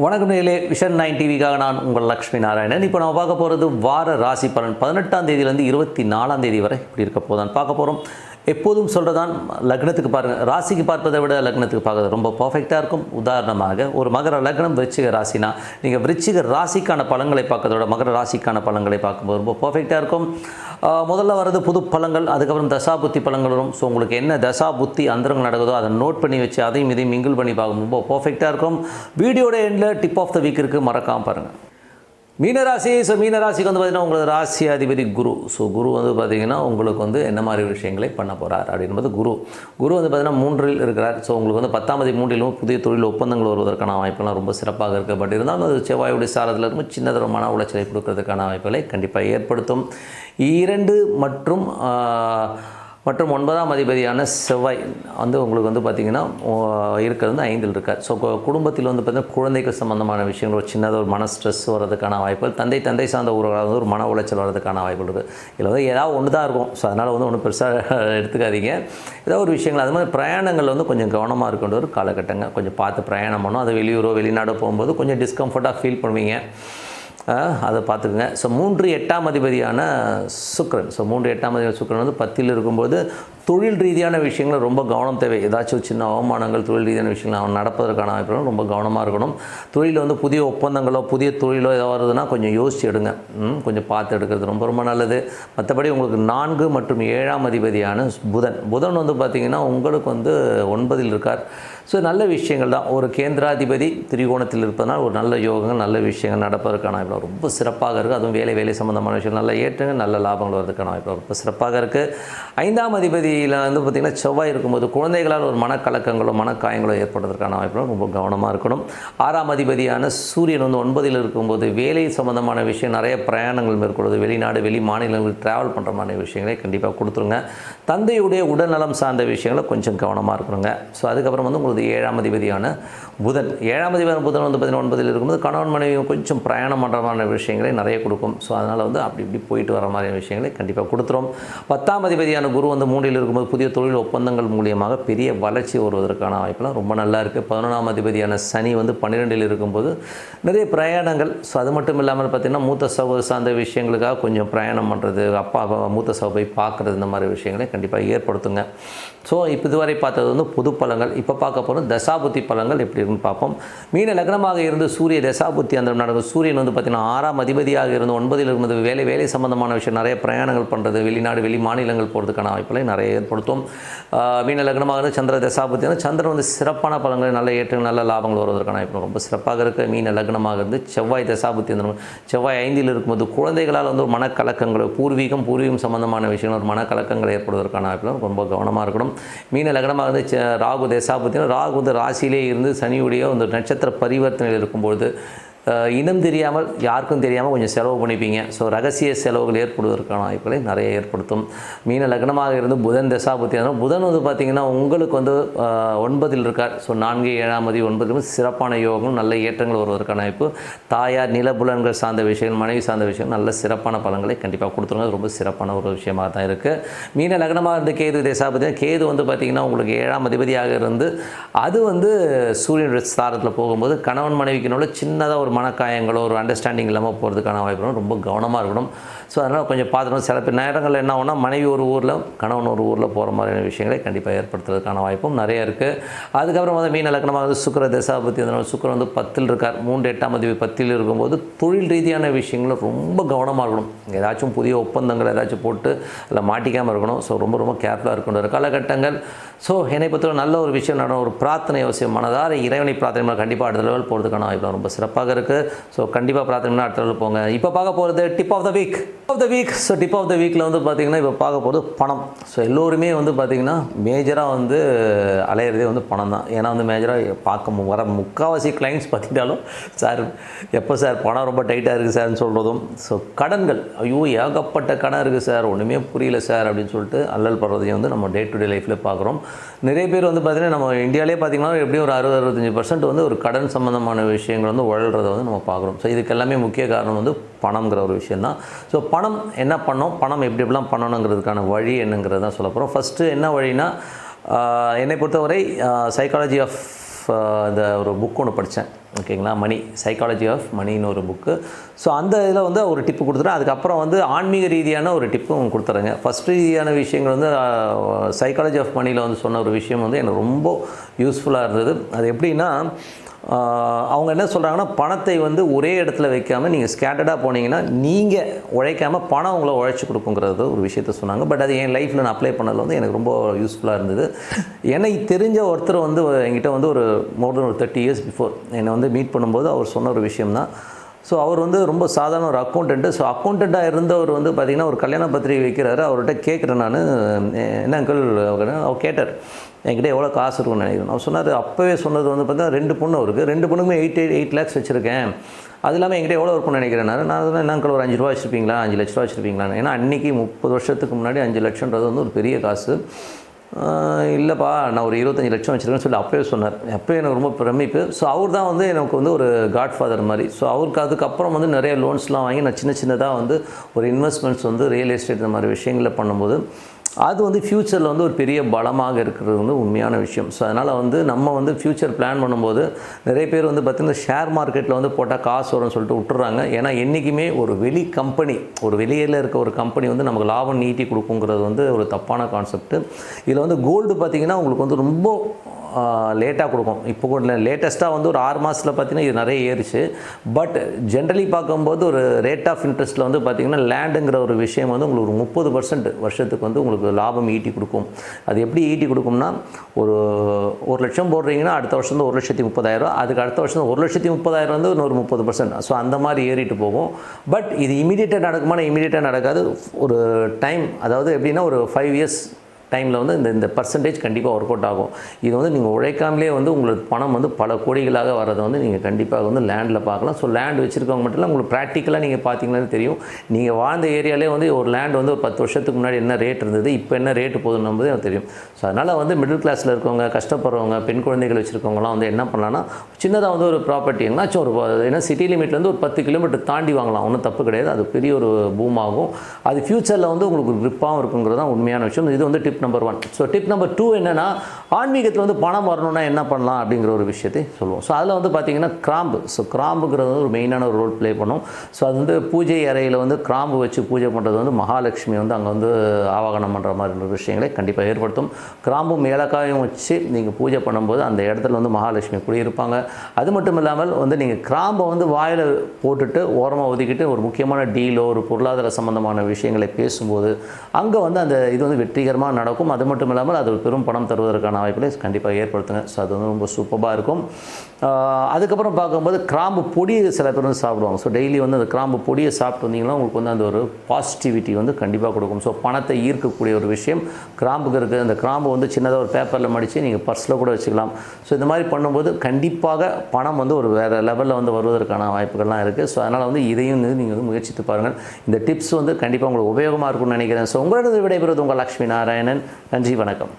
வணக்கம் நேயர்களே, விஷன் 9 டிவிக்காக நான் உங்கள் லக்ஷ்மி நாராயணன். இப்போ நம்ம பார்க்க போகிறது வார ராசி பலன் 18ஆம் தேதியிலேருந்து 24ஆம் தேதி வரை இப்படி இருக்க போதான் பார்க்க போகிறோம். எப்போதும் சொல்கிறதான், லக்னத்துக்கு பாருங்கள், ராசிக்கு பார்ப்பதை விட லக்னத்துக்கு பார்க்குறது ரொம்ப பர்ஃபெக்டாக இருக்கும். உதாரணமாக ஒரு மகர லக்னம் விருச்சிக ராசினா நீங்கள் விருச்சிக ராசிக்கான பலன்களை பார்க்கறத விட மகர ராசிக்கான பலன்களை பார்க்கும்போது ரொம்ப பர்ஃபெக்டாக இருக்கும். முதல்ல வர்றது புது பலன்கள், அதுக்கப்புறம் தசா புத்தி பலன்கள் வரும். ஸோ உங்களுக்கு என்ன தசா புத்தி அந்தரங்கள் நடக்குதோ அதை நோட் பண்ணி வச்சு அதையும் இதையும் மிங்கிள் பண்ணி பார்க்கும் ரொம்ப பர்ஃபெக்டாக இருக்கும். வீடியோட எண்டில் டிப் ஆஃப் த வீக் இருக்குது, மறக்காமல் பாருங்கள். மீனராசி. ஸோ மீனராசிக்கு வந்து பார்த்திங்கன்னா உங்களுக்கு ராசி அதிபதி குரு. ஸோ குரு வந்து பார்த்திங்கன்னா உங்களுக்கு வந்து என்ன மாதிரி விஷயங்களை பண்ண போகிறார் அப்படின்பது குரு வந்து பார்த்திங்கன்னா 3இல் இருக்கிறார். ஸோ உங்களுக்கு வந்து 10ஆம் தேதி 3இலும் புதிய தொழில் ஒப்பந்தங்கள் வருவதற்கான வாய்ப்புலாம் ரொம்ப சிறப்பாக இருக்குது. பட் இருந்தாலும் அது செவ்வாயுடைய சாரத்தில் இருக்கும் சின்னதொரு மன உளைச்சலை கொடுக்கறதுக்கான வாய்ப்புகளை கண்டிப்பாக ஏற்படுத்தும். 2 மற்றும் 9ஆம் அதிபதியான செவ்வாய் வந்து உங்களுக்கு வந்து பார்த்திங்கன்னா இருக்கிறது வந்து 5இல் இருக்கார். ஸோ குடும்பத்தில் வந்து பார்த்திங்கன்னா குழந்தைக்கு சம்மந்தமான விஷயங்கள் ஒரு சின்னதாக ஒரு மன ஸ்ட்ரெஸ் வர்றதுக்கான வாய்ப்புகள், தந்தை சார்ந்த உறவுகளாக வந்து ஒரு மன உளைச்சல் வர்றதுக்கான வாய்ப்புகள் இருக்குது. இதில் வந்து ஏதாவது ஒன்று தான் இருக்கும். ஸோ அதனால் வந்து ஒன்றும் பெருசாக எடுத்துக்காதீங்க. ஏதாவது ஒரு விஷயங்கள் அது மாதிரி பிரயாணங்கள் வந்து கொஞ்சம் கவனமாக இருக்கின்ற ஒரு காலகட்டங்க. கொஞ்சம் பார்த்து பிரயாணம் பண்ணணும். அது வெளியூரோ வெளிநாடோ போகும்போது கொஞ்சம் டிஸ்கம்ஃபர்ட்டாக ஃபீல் பண்ணுவீங்க, அதை பார்த்துக்குங்க. ஸோ 3 8ஆம் அதிபதியான சுக்கிரன். ஸோ 3 8ஆம் அதிபதி சுக்கிரன் வந்து 10இல் இருக்கும்போது தொழில் ரீதியான விஷயங்கள் ரொம்ப கவனம் தேவை. ஏதாச்சும் சின்ன அவமானங்கள் தொழில் ரீதியான விஷயங்கள் அவன் நடப்பதற்கான வாய்ப்புகள் ரொம்ப கவனமாக இருக்கணும். தொழிலில் வந்து புதிய ஒப்பந்தங்களோ புதிய தொழிலோ ஏதாவது வருதுன்னா கொஞ்சம் யோசிச்சு எடுங்க. கொஞ்சம் பார்த்து எடுக்கிறது ரொம்ப நல்லது. மற்றபடி உங்களுக்கு 4 மற்றும் 7ஆம் அதிபதியான புதன் வந்து பார்த்திங்கன்னா உங்களுக்கு வந்து 9இல் இருக்கார். ஸோ நல்ல விஷயங்கள் தான். ஒரு கேந்திராதிபதி திரிகோணத்தில் இருப்பதனால் ஒரு நல்ல யோகங்கள் நல்ல விஷயங்கள் நடப்பதற்கான வாய்ப்பு ரொம்ப சிறப்பாக இருக்குது. அதுவும் வேலை சம்மந்தமான விஷயங்கள் நல்ல ஏற்றங்கள் நல்ல லாபங்கள் வரதுக்கான வாய்ப்பு ரொம்ப சிறப்பாக இருக்குது. 5ஆம் அதிபதியில் வந்து பார்த்திங்கன்னா செவ்வாய் இருக்கும்போது குழந்தைகளால் ஒரு மனக்கலக்கங்களோ மனக்காயங்களோ ஏற்படுவதற்கான வாய்ப்பு ரொம்ப கவனமாக இருக்கணும். 6ஆம் அதிபதியான சூரியன் வந்து 9இல் இருக்கும்போது வேலை சம்மந்தமான விஷயம் நிறைய பிரயாணங்கள் மேற்கொள்வது, வெளிநாடு வெளி மாநிலங்களுக்கு ட்ராவல் பண்ணுற மாதிரி விஷயங்களை கண்டிப்பாக கொடுத்துருங்க. தந்தையுடைய உடல்நலம் சார்ந்த விஷயங்களை கொஞ்சம் கவனமாக இருக்கணுங்க. ஸோ அதுக்கப்புறம் வந்து உங்களுக்கு 7ஆம் அதிபதியான புதன் வந்து 9இல் இருக்கும்போது கணவன் மனைவியும் கொஞ்சம் பிரயாணம் பண்ணுற மாதிரி விஷயங்களை நிறைய கொடுக்கும். ஸோ அதனால் வந்து அப்படி இப்படி போயிட்டு வர மாதிரி விஷயங்களை கண்டிப்பாக கொடுத்துரும். 10ஆம் அதிபதியான குரு வந்து 3இல் இருக்கும்போது புதிய தொழில் ஒப்பந்தங்கள் மூலியமாக பெரிய வளர்ச்சி வருவதற்கான வாய்ப்பெல்லாம் ரொம்ப நல்லா இருக்குது. 11ஆம் அதிபதியான சனி வந்து 12இல் இருக்கும்போது நிறைய பிரயாணங்கள். ஸோ அது மட்டும் இல்லாமல் பார்த்திங்கன்னா மூத்த சகோதர சார்ந்த விஷயங்களுக்காக கொஞ்சம் பிரயாணம் பண்ணுறது, அப்பா மூத்த சகோதரை பார்க்குறது, இந்த மாதிரி விஷயங்களை கண்டிப்பாக ஏற்படுத்துங்க. ஸோ இப்போ இதுவரை பார்த்தது வந்து பொது பலன்கள். இப்போ பார்க்க போகிறோம் தசாபுத்தி பலன்கள் எப்படி இருக்குன்னு பார்ப்போம். மீன லக்னமாக இருந்து சூரிய தசாபுத்தி அந்த நடக்கும். சூரியன் வந்து பார்த்திங்கன்னா 6ஆம் அதிபதியாக இருந்து 9இல் இருக்கும்போது வேலை சம்பந்தமான விஷயம் நிறைய பிரயாணங்கள் பண்ணுறது, வெளிநாடு வெளி மாநிலங்கள் போகிறதுக்கான வாய்ப்புகளை நிறைய ஏற்படுத்தும். மீன லக்னமாக இருந்து சந்திர தசாபுத்தி சந்திரன் வந்து சிறப்பான பலன்கள் நல்ல ஏற்றங்கள் நல்ல லாபங்கள் வருவதற்கான வாய்ப்பு ரொம்ப சிறப்பாக இருக்குது. மீன லக்னமாக இருந்து செவ்வாய் தசாபுத்தி செவ்வாய் 5இல் இருக்கும்போது குழந்தைகளால் வந்து ஒரு மனக்கலக்கங்கள் பூர்வீகம் சம்பந்தமான விஷயங்கள் ஒரு மனக்கலக்கங்கள் ஏற்படுவதற்கான வாய்ப்புகள் ரொம்ப கவனமாக இருக்கணும். மீன லக்னமாக இருந்து ராகு தசாபுத்தி ராகு வந்து ராசியிலே இருந்து சனியுடைய அந்த நட்சத்திர பரிவர்த்தனையில் இருக்கும்போது இனம் தெரியாமல் யாருக்கும் தெரியாமல் கொஞ்சம் செலவு பண்ணிப்பீங்க. ஸோ ரகசிய செலவுகள் ஏற்படுவதற்கான வாய்ப்புகளை நிறைய ஏற்படுத்தும். மீன லக்னமாக இருந்து புதன் தசாபுத்தி புதன் வந்து பார்த்திங்கன்னா உங்களுக்கு வந்து 9இல் இருக்கார். ஸோ 4 7ஆம் அதிபதி 9 சிறப்பான யோகம் நல்ல ஏற்றங்கள் வருவதற்கான வாய்ப்பு. தாயார் நிலபுலன்கள் சார்ந்த விஷயங்கள் மனைவி சார்ந்த விஷயங்கள் நல்ல சிறப்பான பலன்களை கண்டிப்பாக கொடுத்துருங்க. ரொம்ப சிறப்பான ஒரு விஷயமாக தான் இருக்குது. மீன லக்னமாக இருந்து கேது தசாபுத்தி கேது வந்து பார்த்திங்கன்னா உங்களுக்கு 7ஆம் அதிபதியாக இருந்து அது வந்து சூரியனுடைய ஸ்தானத்தில் போகும்போது கணவன் மனைவிக்குள்ள சின்னதாக ஒரு மனக்காயங்களோ ஒரு அண்டர்ஸ்டாண்டிங் இல்லாமல் போகிறதுக்கான வாய்ப்பு ரொம்ப கவனமாக இருக்கணும். ஸோ அதனால் கொஞ்சம் பார்த்துக்கணும். சில பேர் நேரங்களில் என்ன ஆகும்னா மனைவி ஒரு ஊரில் கணவன் ஒரு ஊரில் போகிற மாதிரியான விஷயங்களை கண்டிப்பாக ஏற்படுத்துறதுக்கான வாய்ப்பும் நிறைய இருக்குது. அதுக்கப்புறம் வந்து மீன லக்னமாக வந்து சுக்கிர தசாபுத்தி சுக்கிரன் வந்து 10இல் இருக்கார். 3 8ஆம் அதிபதி 10இல் இருக்கும்போது தொழில் ரீதியான விஷயங்களும் ரொம்ப கவனமாக இருக்கணும். ஏதாச்சும் புதிய ஒப்பந்தங்கள் ஏதாச்சும் போட்டு அதில் மாட்டிக்காமல் இருக்கணும். ஸோ ரொம்ப கேர்ஃபுல்லாக இருக்கணும் காலகட்டங்கள். ஸோ என்னை பொறுத்த நல்ல ஒரு விஷயம் நடக்கும். ஒரு பிரார்த்தனை அவசியம். மனதார இறைவனை பிரார்த்தனை கண்டிப்பாக அடுத்த லெவல் போகிறதுக்கான வாய்ப்பு ரொம்ப சிறப்பாக இருக்குது. ஸோ கண்டிப்பாக பிரார்த்தனை அடுத்த லெவல் போங்க. இப்போ பார்க்க போகிறது tip of the week. So tip of the வீக்கில் வந்து பார்த்திங்கன்னா இப்போ பார்க்க போகிறது பணம். ஸோ எல்லோருமே வந்து பார்த்திங்கன்னா மேஜராக வந்து அலையிறதே வந்து பணம் தான். ஏன்னா வந்து மேஜராக பார்க்க வர முக்கால்வாசி கிளைண்ட்ஸ் பார்த்திட்டாலும் சார் எப்போ சார் பணம் ரொம்ப டைட்டாக இருக்குது சார்னு சொல்கிறதும், ஸோ கடன்கள் ஐயோ ஏகப்பட்ட கடன் இருக்குது சார் ஒன்றுமே புரியல சார் அப்படின்னு சொல்லிட்டு அல்லல் படுறதையும் வந்து நம்ம டே டு டே லைஃப்பில் பார்க்குறோம். நிறைய பேர் வந்து பார்த்திங்கன்னா நம்ம இந்தியாவிலே பார்த்திங்கன்னா எப்படியும் ஒரு 60-65% வந்து ஒரு கடன் சம்மந்தமான விஷயங்கள் வந்து உழல்றதை வந்து நம்ம பார்க்குறோம். ஸோ இதுக்கு எல்லாமே முக்கிய காரணம் வந்து பணம்ங்கிற ஒரு விஷயந்தான். ஸோ பணம் என்ன பண்ணோம், பணம் எப்படிலாம் பண்ணணுங்கிறதுக்கான வழி என்னங்கிறது தான் சொல்ல போகிறோம். ஃபஸ்ட்டு என்ன வழினா என்னை பொறுத்தவரை சைக்காலஜி ஆஃப் இந்த ஒரு புக் ஒன்று படித்தேன், ஓகேங்களா, மணி, சைக்காலஜி ஆஃப் மணின்னு ஒரு புக்கு. ஸோ அந்த இதில் வந்து ஒரு டிப்பு கொடுத்துறேன். அதுக்கப்புறம் வந்து ஆன்மீக ரீதியான ஒரு டிப்பும் கொடுத்துறேங்க. ஃபஸ்ட் ரீதியான விஷயங்கள் வந்து சைக்காலஜி ஆஃப் மணியில் வந்து சொன்ன ஒரு விஷயம் வந்து எனக்கு ரொம்ப யூஸ்ஃபுல்லாக இருந்தது. அது எப்படின்னா, அவங்க என்ன சொல்கிறாங்கன்னா, பணத்தை வந்து ஒரே இடத்துல வைக்காமல் நீங்கள் ஸ்கேட்டர்டாக போனீங்கன்னா நீங்கள் உழைக்காமல் பணம் உங்களை உழைச்சி கொடுக்குங்கிறது ஒரு விஷயத்த சொன்னாங்க. பட் அது என் லைஃப்பில் நான் அப்ளை பண்ணதில் வந்து எனக்கு ரொம்ப யூஸ்ஃபுல்லாக இருந்தது. எனக்கு தெரிஞ்ச ஒருத்தர் வந்து என்கிட்ட வந்து ஒரு மோர் தென் ஒரு 30 இயர்ஸ் பிஃபோர் என்னை வந்து மீட் பண்ணும்போது அவர் சொன்ன ஒரு விஷயம்தான். ஸோ அவர் வந்து ரொம்ப சாதாரண ஒரு அக்கௌண்டண்ட்டு. ஸோ அக்கௌண்டண்ட்டாக இருந்தவர் வந்து பார்த்திங்கன்னா ஒரு கல்யாண பத்திரிகை வைக்கிறாரு. அவர்கிட்ட கேட்குறேன் நான், என்ன அங்கிள், அவர் கேட்டார் என்கிட்ட எவ்வளோ காசு இருக்குன்னு நினைக்கிறேன். அவர் சொன்னார், அப்போவே சொன்னது வந்து பார்த்தா 2 பொண்ணு அவருக்கு, 2 பொண்ணுக்குமே 8 lakhs வச்சுருக்கேன். அது இல்லாமல் என்கிட்ட எவ்வளோ இருக்குன்னு நினைக்கிறேன். நான் என்ன அங்கிள் ஒரு 5 ரூபா வச்சுருப்பீங்களா, 5 லட்ச ரூபா வச்சுருப்பீங்களான்னு. ஏன்னா அன்றைக்கி 30 வருஷத்துக்கு முன்னாடி 5 லட்சன்றது வந்து ஒரு பெரிய காசு. இல்லைப்பா நான் ஒரு 25 லட்சம் வச்சுருக்கேன்னு சொல்லி அப்போயே சொன்னார். அப்போயே எனக்கு ரொம்ப பிரமிப்பு. ஸோ அவர் தான் வந்து எனக்கு வந்து ஒரு காட்ஃபாதர் மாதிரி. ஸோ அவருக்கு அதுக்கப்புறம் வந்து நிறைய லோன்ஸ்லாம் வாங்கி நான் சின்னதாக வந்து ஒரு இன்வெஸ்ட்மெண்ட்ஸ் வந்து ரியல் எஸ்டேட் இந்த மாதிரி விஷயங்களை பண்ணும்போது அது வந்து ஃப்யூச்சரில் வந்து ஒரு பெரிய பலமாக இருக்கிறது வந்து உண்மையான விஷயம். ஸோ அதனால் வந்து நம்ம வந்து ஃப்யூச்சர் பிளான் பண்ணும்போது நிறைய பேர் வந்து பார்த்திங்கன்னா ஷேர் மார்க்கெட்டில் வந்து போட்டால் காசு வரும்னு சொல்லிட்டு விட்டுறாங்க. ஏன்னா என்றைக்குமே ஒரு கம்பெனி, ஒரு வெளியில் இருக்க ஒரு கம்பெனி வந்து நமக்கு லாபம் நீட்டி கொடுக்குங்கிறது வந்து ஒரு தப்பான கான்செப்ட்டு. இதில் வந்து கோல்டு பார்த்திங்கன்னா உங்களுக்கு வந்து ரொம்ப லேட்டாக கொடுக்கும். இப்போ கூட லேட்டஸ்ட்டாக வந்து ஒரு 6 மாதத்தில் பார்த்திங்கன்னா இது நிறைய ஏறிச்சு. பட் ஜென்ரலி பார்க்கும்போது ஒரு ரேட் ஆஃப் இன்ட்ரெஸ்ட்டில் வந்து பார்த்திங்கன்னா லேண்டுங்கிற ஒரு விஷயம் வந்து உங்களுக்கு ஒரு 30% வருஷத்துக்கு வந்து உங்களுக்கு லாபம் ஈட்டி கொடுக்கும். அது எப்படி ஈட்டி கொடுக்கும்னா, ஒரு 1 லட்சம் போடுறீங்கன்னா அடுத்த வருஷம் வந்து 1,30,000, அதுக்கு அடுத்த வருஷம் 1,30,000 வந்து இன்னொரு 30%. ஸோ அந்த மாதிரி ஏறிட்டு போகும். பட் இது இமீடியட்டாக நடக்குமானா இமீடியட்டாக நடக்காது. ஒரு டைம், அதாவது எப்படின்னா ஒரு 5 இயர்ஸ் டைமில் வந்து இந்த பர்சன்டேஜ் கண்டிப்பாக ஒர்க் அவுட் ஆகும். இது வந்து நீங்கள் உழைக்காமலே வந்து உங்களுக்கு பணம் வந்து பல கோடிகளாக வரதை வந்து நீங்கள் கண்டிப்பாக வந்து லேண்டில் பார்க்கலாம். ஸோ லேண்ட் வச்சுருக்கவங்க மட்டும் இல்லை, உங்களுக்கு ப்ராக்டிக்கலாக நீங்கள் பார்த்தீங்கன்னாலே தெரியும். நீங்கள் வாழ்ந்த ஏரியாலே வந்து ஒரு லேண்ட் வந்து ஒரு 10 வருஷத்துக்கு முன்னாடி என்ன ரேட் இருந்தது, இப்போ என்ன ரேட்டு போகுதுன்னு நம்பது எனக்கு தெரியும். ஸோ அதனால் வந்து மிடில் கிளாஸில் இருக்கவங்க, கஷ்டப்படுறவங்க, பெண் குழந்தைகள் வச்சுருக்கவங்களாம் வந்து என்ன பண்ணலான்னா, சின்னதாக வந்து ஒரு ப்ராப்பர்ட்டி எங்கேனாச்சும் ஒரு ஏன்னா சிட்டி லிமிட்லேருந்து ஒரு 10 கிலோமீட்டர் தாண்டி வாங்கலாம், ஒன்றும் தப்பு கிடையாது. அது பெரிய ஒரு பூம் ஆகும். அது ஃப்யூச்சரில் வந்து உங்களுக்கு ஒரு க்ரிப்பாகவும் இருக்குங்கிறது தான் உண்மையான விஷயம். இது வந்து tip number 1. So tip number 2 என்னென்னா, ஆன்மீகத்தில் வந்து பணம் வரணும்னா என்ன பண்ணலாம் அப்படிங்கிற ஒரு விஷயத்தை சொல்லுவோம். ஸோ அதில் வந்து பார்த்திங்கன்னா கிராம்பு. ஸோ கிராம்புங்கிறது வந்து ஒரு மெயினான ஒரு ரோல் ப்ளே பண்ணும். ஸோ அது வந்து பூஜை அறையில் வந்து கிராம்பு வச்சு பூஜை பண்ணுறது வந்து மகாலட்சுமி வந்து அங்கே வந்து ஆவாகனம் பண்ணுற மாதிரி விஷயங்களை கண்டிப்பாக ஏற்படுத்தும். கிராம்பும் ஏலக்காயும் வச்சு நீங்கள் பூஜை பண்ணும்போது அந்த இடத்துல வந்து மகாலட்சுமி குடியிருப்பாங்க. அது மட்டும் இல்லாமல் வந்து நீங்கள் கிராம்பை வந்து வாயில் போட்டுட்டு ஓரமாக ஒதுக்கிட்டு ஒரு முக்கியமான டீலோ ஒரு பொருளாதார சம்பந்தமான விஷயங்களை பேசும்போது அங்கே வந்து அந்த இது வந்து வெற்றிகரமாக நடக்கும். அது மட்டும் இல்லாமல் அது ஒரு பெரும் பணம் தருவதற்கான வாய்ப்புகளை கண்டிப்பாக ஏற்படுத்துங்க. ஸோ அது வந்து ரொம்ப சூப்பராக இருக்கும். அதுக்கப்புறம் பார்க்கும்போது கிராம்பு பொடியை சில பேர் வந்து சாப்பிடுவாங்க. ஸோ டெய்லி வந்து அந்த கிராம்பு பொடியை சாப்பிட்டு வந்தீங்கன்னா உங்களுக்கு வந்து அந்த ஒரு பாசிட்டிவிட்டி வந்து கண்டிப்பாக கொடுக்கும். ஸோ பணத்தை ஈர்க்கக்கூடிய ஒரு விஷயம் கிராம்புக்கு இருக்குது. அந்த கிராம்பு வந்து சின்னதாக ஒரு பேப்பரில் மடித்து நீங்கள் பர்ஸில் கூட வச்சுக்கலாம். ஸோ இந்த மாதிரி பண்ணும்போது கண்டிப்பாக பணம் வந்து ஒரு வேறு லெவலில் வந்து வருவதற்கான வாய்ப்புகள்லாம் இருக்குது. ஸோ அதனால் வந்து இதையும் வந்து நீங்கள் வந்து முயற்சித்து பாருங்கள். இந்த டிப்ஸ் வந்து கண்டிப்பாக உங்களுக்கு உபயோகமாக இருக்கும்னு நினைக்கிறேன். ஸோ உங்களோட விடைபெறுவது உங்கள் லக்ஷ்மி நாராயணன். நன்றி, வணக்கம்.